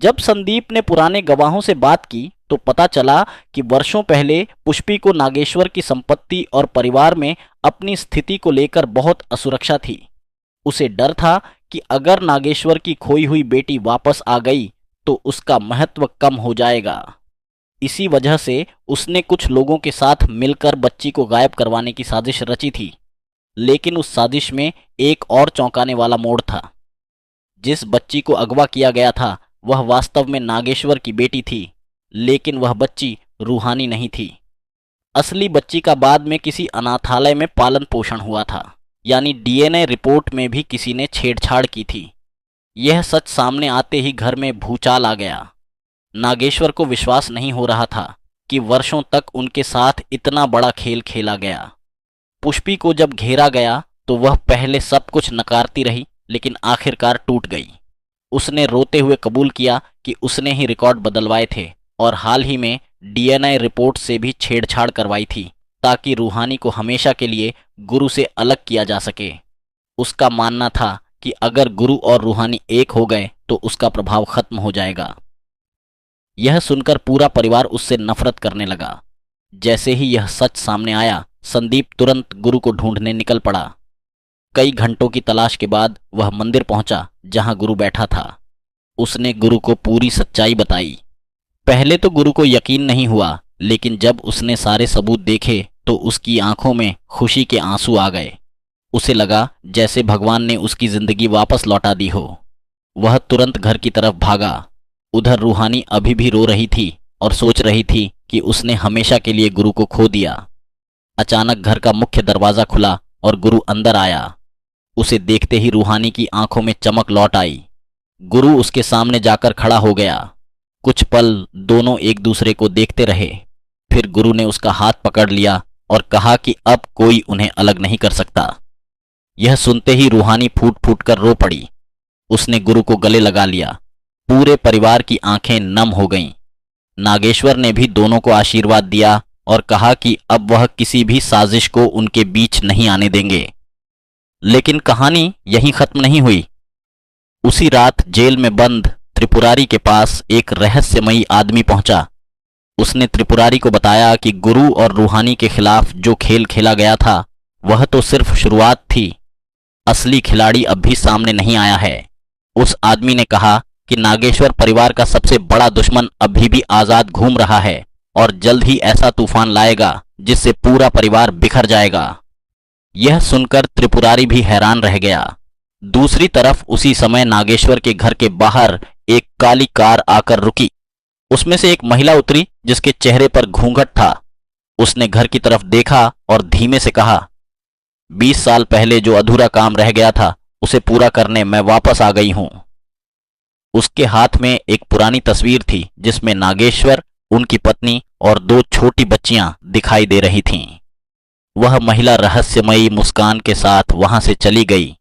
जब संदीप ने पुराने गवाहों से बात की तो पता चला कि वर्षों पहले पुष्पी को नागेश्वर की संपत्ति और परिवार में अपनी स्थिति को लेकर बहुत असुरक्षा थी। उसे डर था कि अगर नागेश्वर की खोई हुई बेटी वापस आ गई तो उसका महत्व कम हो जाएगा। इसी वजह से उसने कुछ लोगों के साथ मिलकर बच्ची को गायब करवाने की साजिश रची थी। लेकिन उस साजिश में एक और चौंकाने वाला मोड़ था। जिस बच्ची को अगवा किया गया था वह वास्तव में नागेश्वर की बेटी थी, लेकिन वह बच्ची रूहानी नहीं थी। असली बच्ची का बाद में किसी अनाथालय में पालन पोषण हुआ था, यानी डीएनए रिपोर्ट में भी किसी ने छेड़छाड़ की थी। यह सच सामने आते ही घर में भूचाल आ गया। नागेश्वर को विश्वास नहीं हो रहा था कि वर्षों तक उनके साथ इतना बड़ा खेल खेला गया। पुष्पी को जब घेरा गया तो वह पहले सब कुछ नकारती रही, लेकिन आखिरकार टूट गई। उसने रोते हुए कबूल किया कि उसने ही रिकॉर्ड बदलवाए थे और हाल ही में डीएनए रिपोर्ट से भी छेड़छाड़ करवाई थी, ताकि रूहानी को हमेशा के लिए गुरु से अलग किया जा सके। उसका मानना था कि अगर गुरु और रूहानी एक हो गए तो उसका प्रभाव खत्म हो जाएगा। यह सुनकर पूरा परिवार उससे नफरत करने लगा। जैसे ही यह सच सामने आया, संदीप तुरंत गुरु को ढूंढने निकल पड़ा। कई घंटों की तलाश के बाद वह मंदिर पहुंचा जहां गुरु बैठा था। उसने गुरु को पूरी सच्चाई बताई। पहले तो गुरु को यकीन नहीं हुआ, लेकिन जब उसने सारे सबूत देखे तो उसकी आंखों में खुशी के आंसू आ गए। उसे लगा जैसे भगवान ने उसकी जिंदगी वापस लौटा दी हो। वह तुरंत घर की तरफ भागा। उधर रूहानी अभी भी रो रही थी और सोच रही थी कि उसने हमेशा के लिए गुरु को खो दिया। अचानक घर का मुख्य दरवाजा खुला और गुरु अंदर आया। उसे देखते ही रूहानी की आंखों में चमक लौट आई। गुरु उसके सामने जाकर खड़ा हो गया। कुछ पल दोनों एक दूसरे को देखते रहे। फिर गुरु ने उसका हाथ पकड़ लिया और कहा कि अब कोई उन्हें अलग नहीं कर सकता। यह सुनते ही रूहानी फूट फूट कर रो पड़ी। उसने गुरु को गले लगा लिया। पूरे परिवार की आंखें नम हो गईं। नागेश्वर ने भी दोनों को आशीर्वाद दिया और कहा कि अब वह किसी भी साजिश को उनके बीच नहीं आने देंगे। लेकिन कहानी यहीं खत्म नहीं हुई। उसी रात जेल में बंद त्रिपुरारी के पास एक रहस्यमयी आदमी पहुंचा। उसने त्रिपुरारी को बताया कि गुरु और रूहानी के खिलाफ जो खेल खेला गया था वह तो सिर्फ शुरुआत थी। असली खिलाड़ी अब भी सामने नहीं आया है। उस आदमी ने कहा कि नागेश्वर परिवार का सबसे बड़ा दुश्मन अभी भी आजाद घूम रहा है और जल्द ही ऐसा तूफान लाएगा जिससे पूरा परिवार बिखर जाएगा। यह सुनकर त्रिपुरारी भी हैरान रह गया। दूसरी तरफ उसी समय नागेश्वर के घर के बाहर एक काली कार आकर रुकी। उसमें से एक महिला उतरी जिसके चेहरे पर घूंघट था। उसने घर की तरफ देखा और धीमे से कहा, 20 साल पहले जो अधूरा काम रह गया था उसे पूरा करने मैं वापस आ गई हूं। उसके हाथ में एक पुरानी तस्वीर थी जिसमें नागेश्वर, उनकी पत्नी और 2 छोटी बच्चियां दिखाई दे रही थीं। वह महिला रहस्यमयी मुस्कान के साथ वहां से चली गई